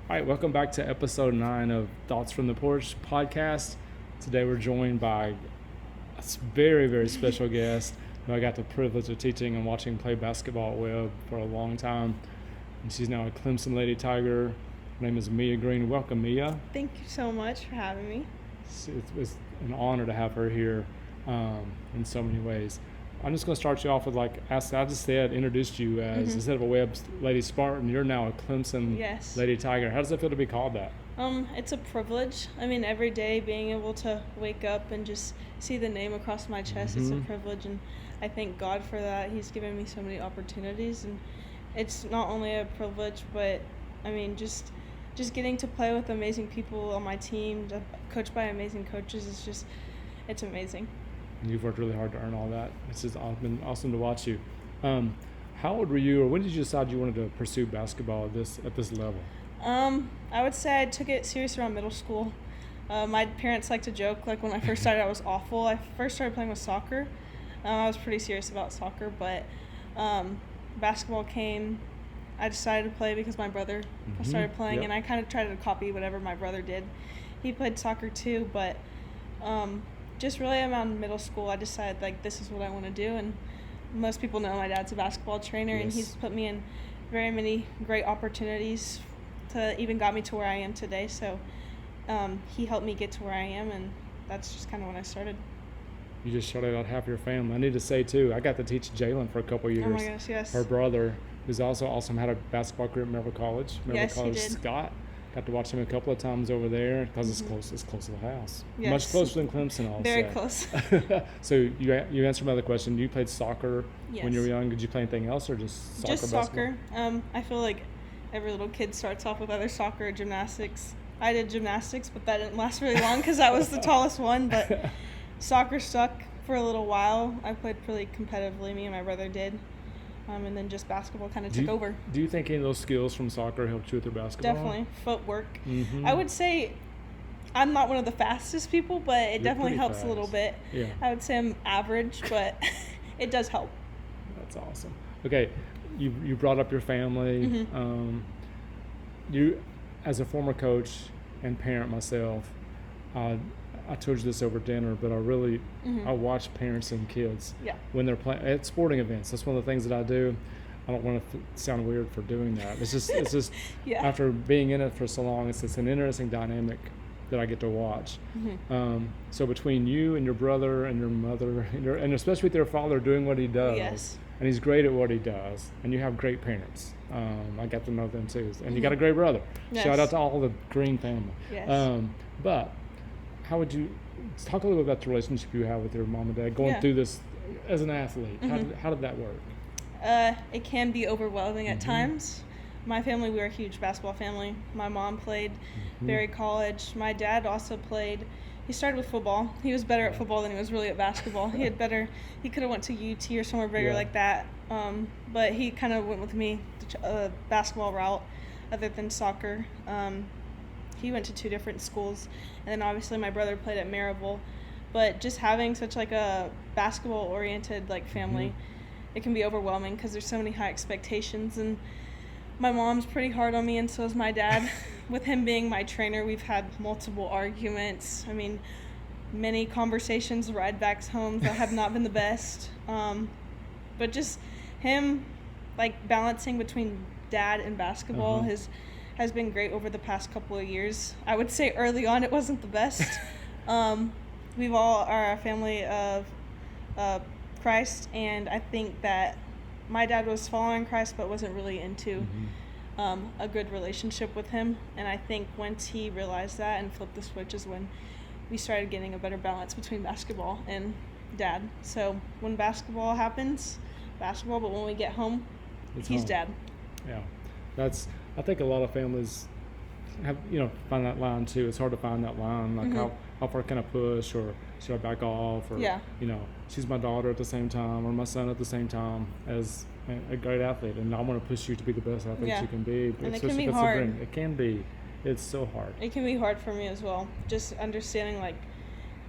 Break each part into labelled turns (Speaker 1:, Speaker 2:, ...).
Speaker 1: All right, welcome back to episode 9 of Thoughts from the Porch podcast. Today we're joined by a very, very special guest who I got the privilege of teaching and watching play basketball at Webb for a long time. And she's now a Clemson Lady Tiger. Her name is Meeyah Green. Welcome, Meeyah.
Speaker 2: Thank you so much for having me.
Speaker 1: It's an honor to have her here in so many ways. I'm just going to start you off with introduced you as, instead of a Webb Lady Spartan, you're now a Clemson Lady Tiger. How does it feel to be called that?
Speaker 2: It's a privilege. I mean, every day being able to wake up and just see the name across my chest, it's a privilege, and I thank God for that. He's given me so many opportunities, and it's not only a privilege, but I mean, just getting to play with amazing people on my team, coached by amazing coaches, it's amazing.
Speaker 1: And you've worked really hard to earn all that. It's just been awesome to watch you. How old were you, or when did you decide you wanted to pursue basketball at this level?
Speaker 2: I would say I took it serious around middle school. My parents like to joke, like when I first started, I was awful. I first started playing with soccer. I was pretty serious about soccer, but basketball came. I decided to play because my brother started playing, and I kind of tried to copy whatever my brother did. He played soccer too, but just really around middle school, I decided, like, this is what I want to do. And most people know my dad's a basketball trainer, and he's put me in very many great opportunities to even got me to where I am today. So he helped me get to where I am, and that's just kind of when I started.
Speaker 1: You just shouted out half your family. I need to say, too, I got to teach Jalen for a couple years.
Speaker 2: Oh, my gosh, yes.
Speaker 1: Her brother, who's also awesome, had a basketball career at Merrill College.
Speaker 2: Yes, he did.
Speaker 1: Scott. Got to watch him a couple of times over there because it's close to the house.
Speaker 2: Yes.
Speaker 1: Much closer than Clemson, I'll
Speaker 2: Very
Speaker 1: say.
Speaker 2: close.
Speaker 1: So you answered my other question. You played soccer when you were young. Did you play anything else or just soccer?
Speaker 2: Just soccer. I feel like every little kid starts off with either soccer or gymnastics. I did gymnastics, but that didn't last really long because I was the tallest one. But soccer stuck for a little while. I played pretty competitively. Me and my brother did. And then just basketball kind of took over.
Speaker 1: Do you think any of those skills from soccer helped you with your basketball?
Speaker 2: Definitely. Footwork. I would say I'm not one of the fastest people, but it definitely helps a little bit.
Speaker 1: Yeah.
Speaker 2: I would say I'm average, but it does help.
Speaker 1: That's awesome. Okay, you brought up your family. You, as a former coach and parent myself, I told you this over dinner, but I watch parents and kids when they're playing at sporting events. That's one of the things that I do. I don't want to sound weird for doing that. It's just after being in it for so long, it's an interesting dynamic that I get to watch. So between you and your brother and your mother, and especially with your father doing what he does, and he's great at what he does, and you have great parents. I got to know them too, and you got a great brother. Shout out to all the Green family. But how would you talk a little bit about the relationship you have with your mom and dad going through this as an athlete? How did that work?
Speaker 2: It can be overwhelming at times. My family, we're a huge basketball family. My mom played Berry College. My dad also played. He started with football. He was better at football than he was really at basketball. He could have went to UT or somewhere bigger like that. But he kind of went with me the basketball route other than soccer. He went to 2 different schools, and then obviously my brother played at Maryville. But just having such like a basketball-oriented like family, it can be overwhelming because there's so many high expectations. And my mom's pretty hard on me, and so is my dad. With him being my trainer, we've had multiple arguments. I mean, many conversations, ride backs home that have not been the best. But just him like balancing between dad and basketball has been great over the past couple of years. I would say early on it wasn't the best. We've all are a family of Christ, and I think that my dad was following Christ but wasn't really into a good relationship with him. And I think once he realized that and flipped the switch is when we started getting a better balance between basketball and dad. So when basketball happens, basketball, but when we get home, he's home. Dad.
Speaker 1: Yeah, I think a lot of families have, find that line too. It's hard to find that line, like how far can I push, or should I back off, or she's my daughter at the same time, or my son at the same time as a great athlete, and I want to push you to be the best athlete you can be.
Speaker 2: And it can be hard.
Speaker 1: It can be. It's so hard.
Speaker 2: It can be hard for me as well. Just understanding like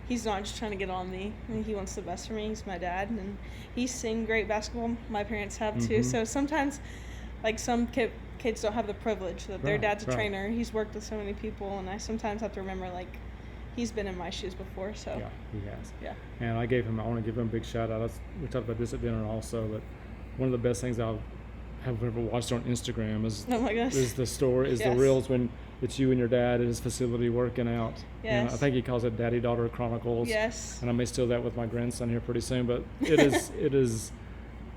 Speaker 2: he's not just trying to get on me. I mean, he wants the best for me. He's my dad, and he's seen great basketball. My parents have too. So sometimes like some kids don't have the privilege that their
Speaker 1: Right,
Speaker 2: dad's a
Speaker 1: right.
Speaker 2: trainer. He's worked with so many people, and I sometimes have to remember like he's been in my shoes before. So
Speaker 1: Yeah, he has.
Speaker 2: yeah.
Speaker 1: And I want to give him a big shout out. We talked about this at dinner also, but one of the best things I've ever watched on Instagram is
Speaker 2: Oh my gosh.
Speaker 1: the story,
Speaker 2: Yes.
Speaker 1: the reels when it's you and your dad at his facility working out. And I
Speaker 2: Yes.
Speaker 1: think he calls it Daddy Daughter Chronicles.
Speaker 2: Yes.
Speaker 1: And I may steal that with my grandson here pretty soon, but it is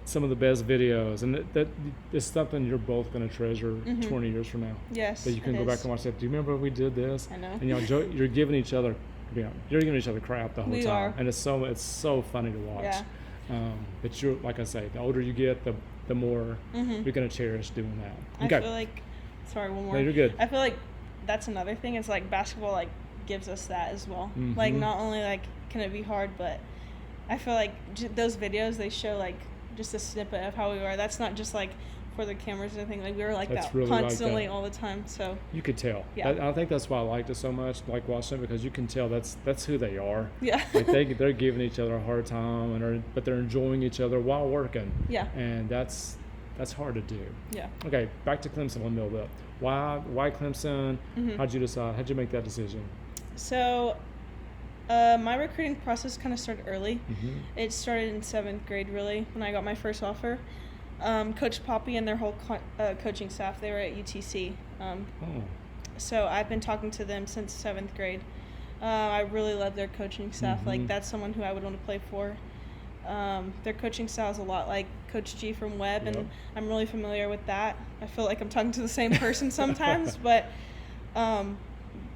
Speaker 1: some of the best videos, and that is something you're both going to treasure 20 years from now.
Speaker 2: Yes.
Speaker 1: That you can
Speaker 2: it
Speaker 1: go back
Speaker 2: is.
Speaker 1: and watch that. Do you remember when we did this?
Speaker 2: I know.
Speaker 1: And you're giving each other, you're giving each other crap the whole
Speaker 2: We
Speaker 1: time,
Speaker 2: are.
Speaker 1: and it's so funny to watch.
Speaker 2: Yeah.
Speaker 1: But you're, like I say, the older you get, the more you're going to cherish doing that.
Speaker 2: I feel like, sorry, one more.
Speaker 1: No, you're good.
Speaker 2: I feel like that's another thing. It's like basketball like gives us that as well. Like not only like can it be hard, but I feel like those videos they show like just a snippet of how we were. That's not just like for the cameras or anything. Like we were like
Speaker 1: That's
Speaker 2: that
Speaker 1: really like
Speaker 2: constantly
Speaker 1: that.
Speaker 2: all the time. So
Speaker 1: You could tell.
Speaker 2: Yeah.
Speaker 1: I think that's why I liked it so much, like watching it, because you can tell that's who they are.
Speaker 2: yeah.
Speaker 1: Like they're giving each other a hard time, but they're enjoying each other while working.
Speaker 2: Yeah.
Speaker 1: And that's hard to do.
Speaker 2: Yeah.
Speaker 1: Okay, back to Clemson a little bit. Why Clemson? How'd you decide? How'd you make that decision?
Speaker 2: So my recruiting process kind of started early. It started in 7th grade, really, when I got my first offer. Coach Poppy and their whole coaching staff, they were at UTC. So I've been talking to them since 7th grade. I really love their coaching staff. Like, that's someone who I would want to play for. Their coaching style is a lot like Coach G from Webb,
Speaker 1: Yep.
Speaker 2: and I'm really familiar with that. I feel like I'm talking to the same person sometimes, but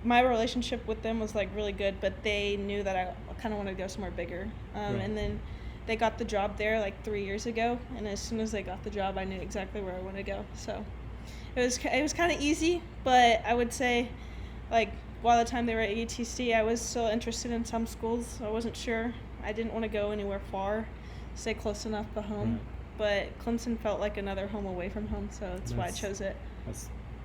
Speaker 2: my relationship with them was like really good, but they knew that I kind of wanted to go somewhere bigger. And then they got the job there like 3 years ago, and as soon as they got the job, I knew exactly where I wanted to go. So it was kind of easy, but I would say like while the time they were at UTC, I was still interested in some schools. I wasn't sure. I didn't want to go anywhere far, stay close enough to home. But Clemson felt like another home away from home, so that's why I chose it.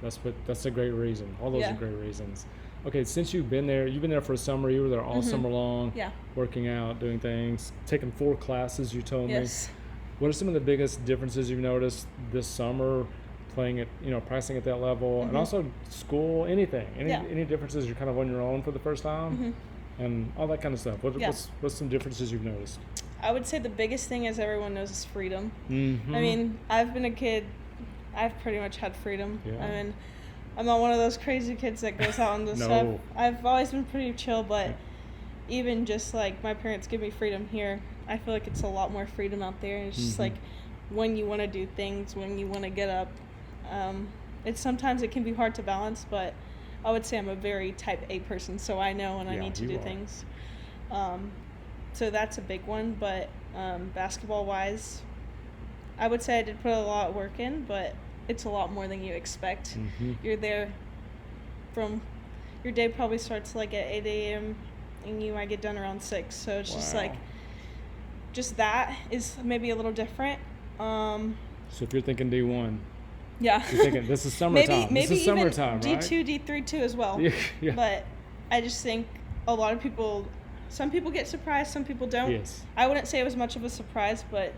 Speaker 1: That's a great reason. All those
Speaker 2: Yeah.
Speaker 1: are great reasons. Okay, since you've been there for a summer. You were there all summer long.
Speaker 2: Yeah.
Speaker 1: Working out, doing things, taking 4 classes. You told
Speaker 2: Yes.
Speaker 1: me. What are some of the biggest differences you've noticed this summer, playing at pricing at that level, and also school, anything? Any differences? You're kind of on your own for the first time, and all that kind of stuff. What's some differences you've noticed?
Speaker 2: I would say the biggest thing, as everyone knows, is freedom.
Speaker 1: Mm-hmm.
Speaker 2: I mean, I've been a kid. I've pretty much had freedom.
Speaker 1: Yeah.
Speaker 2: I mean, I'm not one of those crazy kids that goes out on the
Speaker 1: No.
Speaker 2: stuff. I've always been pretty chill, but even just like my parents give me freedom here, I feel like it's a lot more freedom out there. And it's just like when you want to do things, when you want to get up. Sometimes it can be hard to balance, but I would say I'm a very type A person, so I know when I need to do things. So that's a big one, but basketball-wise, I would say I did put a lot of work in, but it's a lot more than you expect. You're there from your day probably starts like at 8 a.m. and you might get done around 6, so it's just like that is maybe a little different.
Speaker 1: So if you're thinking D1,
Speaker 2: yeah,
Speaker 1: you're thinking this is summertime.
Speaker 2: maybe
Speaker 1: this is
Speaker 2: even
Speaker 1: summertime, right?
Speaker 2: D2, D3 too as well.
Speaker 1: Yeah.
Speaker 2: But I just think a lot of people, some people get surprised, some people don't.
Speaker 1: Yes.
Speaker 2: I wouldn't say it was much of a surprise, but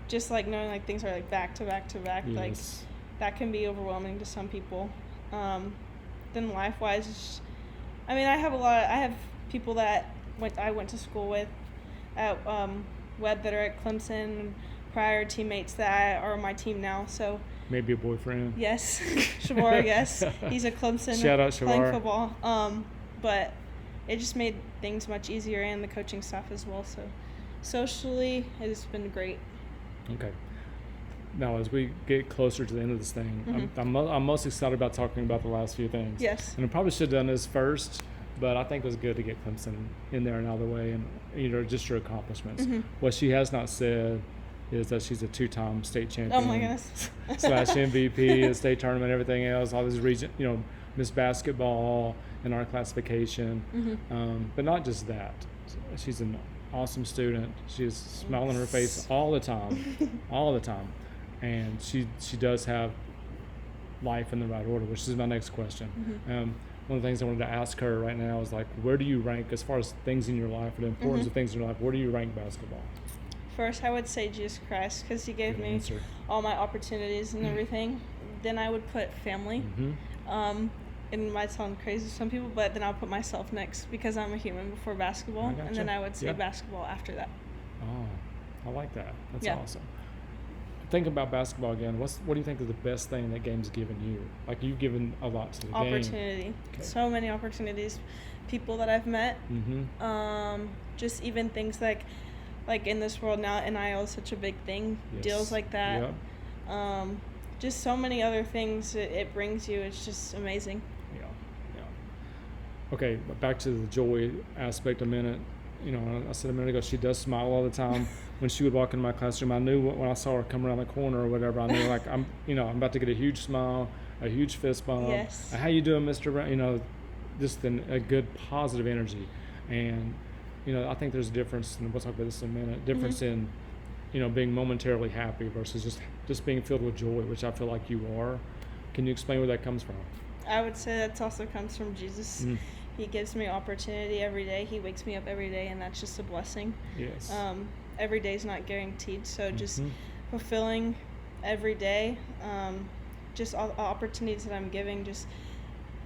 Speaker 2: just like knowing like things are like back to back to back, like
Speaker 1: Yes.
Speaker 2: that can be overwhelming to some people. Then life-wise, I mean, I have people that I went to school with at Webb that are at Clemson, prior teammates that are on my team now. So
Speaker 1: Maybe a boyfriend.
Speaker 2: yes, Shavar, yes, he's at Clemson.
Speaker 1: Shout out
Speaker 2: playing
Speaker 1: Shavar.
Speaker 2: football. But it just made things much easier, and the coaching staff as well. So socially, it's been great.
Speaker 1: Okay. Now, as we get closer to the end of this thing, I'm most excited about talking about the last few things.
Speaker 2: Yes.
Speaker 1: And I probably should have done this first, but I think it was good to get Clemson in there and out of the way, and just your accomplishments. What she has not said is that she's a 2-time state champion.
Speaker 2: Oh my goodness.
Speaker 1: Slash MVP, a state tournament, everything else, all these region, Miss Basketball in our classification. But not just that. She's an awesome student. She has a smile on her face all the time, all the time. And she does have life in the right order, which is my next question. One of the things I wanted to ask her right now is like, where do you rank as far as things in your life or the importance of things in your life? Where do you rank basketball?
Speaker 2: First, I would say Jesus Christ, because he gave
Speaker 1: Good
Speaker 2: me
Speaker 1: answer.
Speaker 2: all my opportunities and everything. Then I would put family. It might sound crazy to some people, but then I'll put myself next because I'm a human before basketball.
Speaker 1: I gotcha.
Speaker 2: And then I would say
Speaker 1: Yeah.
Speaker 2: basketball after that.
Speaker 1: Oh, I like that. That's
Speaker 2: Yeah.
Speaker 1: awesome. Think about basketball again. What do you think is the best thing that game's given you? Like, you've given a lot to the game.
Speaker 2: Opportunity.
Speaker 1: Okay.
Speaker 2: So many opportunities. People that I've met. Just even things like in this world now, NIL is such a big thing.
Speaker 1: Yes.
Speaker 2: Deals like that.
Speaker 1: Yep.
Speaker 2: Just so many other things it brings you. It's just amazing.
Speaker 1: Yeah. Okay, but back to the joy aspect a minute. I said a minute ago, she does smile all the time. When she would walk into my classroom, I knew when I saw her come around the corner or whatever, I knew like I'm about to get a huge smile, a huge fist bump.
Speaker 2: Yes.
Speaker 1: How you doing, Mr. Brown? Just a good positive energy. And, I think there's a difference, and we'll talk about this in a minute, difference in, being momentarily happy versus just being filled with joy, which I feel like you are. Can you explain where that comes from?
Speaker 2: I would say that also comes from Jesus. He gives me opportunity every day. He wakes me up every day, and that's just a blessing.
Speaker 1: Yes.
Speaker 2: Every day is not guaranteed, so just fulfilling every day, just all the opportunities that I'm giving just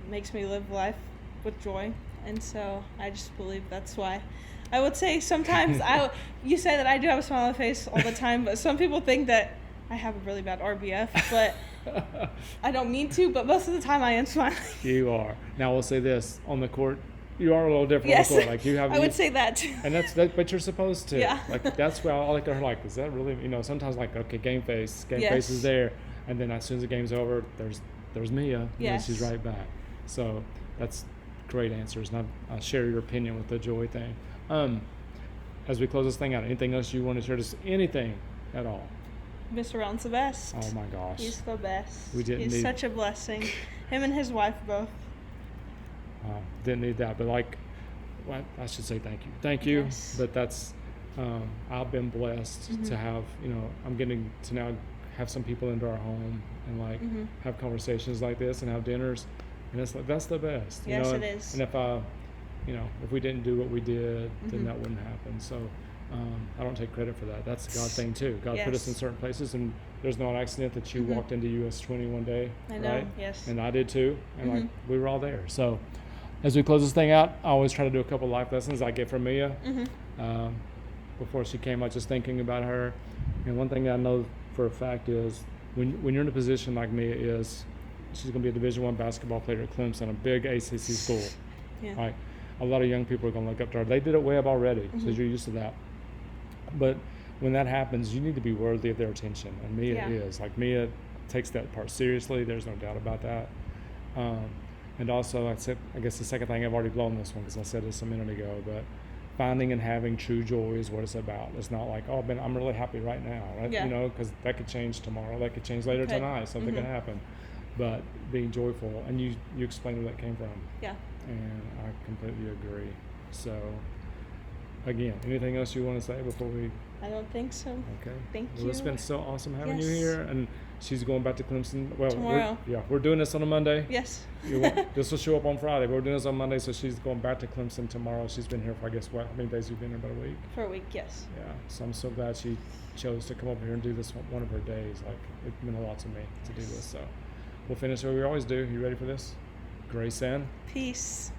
Speaker 2: makes me live life with joy. And so I just believe that's why. I would say sometimes you say that I do have a smile on my face all the time, but some people think that I have a really bad RBF, but I don't mean to, but most of the time I am smiling.
Speaker 1: You are. Now we'll say this, on the court, you are a little different
Speaker 2: Yes.
Speaker 1: on the court. Like, you have.
Speaker 2: I would say that too.
Speaker 1: And but you're supposed to.
Speaker 2: Yeah.
Speaker 1: Like, that's why I like her. Like, is that really? Sometimes like, okay, game face is there, and then as soon as the game's over, there's Meeyah,
Speaker 2: Yes.
Speaker 1: and she's right back. So that's great answers, and I share your opinion with the joy thing. As we close this thing out, anything else you want to share? Just anything at all?
Speaker 2: Mr. Round's the best.
Speaker 1: Oh my gosh.
Speaker 2: He's the best.
Speaker 1: He's
Speaker 2: such a blessing. Him and his wife both.
Speaker 1: Didn't need that, but I should say thank you. Thank you.
Speaker 2: Yes.
Speaker 1: But that's, I've been blessed to have, I'm getting to now have some people into our home and have conversations like this and have dinners. And that's the best.
Speaker 2: Yes, it is.
Speaker 1: And if we didn't do what we did, then that wouldn't happen. So I don't take credit for that. That's a God thing too. God put us in certain places, and there's no accident that you walked into US 20 one day.
Speaker 2: I know,
Speaker 1: right?
Speaker 2: yes.
Speaker 1: And I did too. And we were all there. So as we close this thing out, I always try to do a couple life lessons I get from Meeyah. Before she came, I was just thinking about her. And one thing I know for a fact is when you're in a position like Meeyah is, she's going to be a Division I basketball player at Clemson, a big ACC school.
Speaker 2: Yeah.
Speaker 1: Right? A lot of young people are going to look up to her. They did it way up already, so you're used to that. But when that happens, you need to be worthy of their attention, and Meeyah is. Like, Meeyah takes that part seriously. There's no doubt about that. And also, I guess the second thing, I've already blown this one because I said this a minute ago, but finding and having true joy is what it's about. It's not like, I'm really happy right now, right?
Speaker 2: Yeah.
Speaker 1: Because that could change tomorrow. That could change later tonight. Something could happen. But being joyful, and you explained where that came from.
Speaker 2: Yeah.
Speaker 1: And I completely agree. So, again, anything else you want to say before we?
Speaker 2: I don't think so.
Speaker 1: Okay.
Speaker 2: Thank
Speaker 1: Well,
Speaker 2: you.
Speaker 1: it's been so awesome having you
Speaker 2: Yes.
Speaker 1: here, and she's going back to Clemson. Well,
Speaker 2: Tomorrow.
Speaker 1: We're doing this on a Monday.
Speaker 2: Yes.
Speaker 1: This will show up on Friday, but we're doing this on Monday, so she's going back to Clemson tomorrow. She's been here for, I guess, how many days you've been here? About a week?
Speaker 2: For a week, yes.
Speaker 1: Yeah, so I'm so glad she chose to come over here and do this one of her days. Like, it meant a lot to me to do this. So we'll finish what we always do. You ready for this? Grace and
Speaker 2: Peace.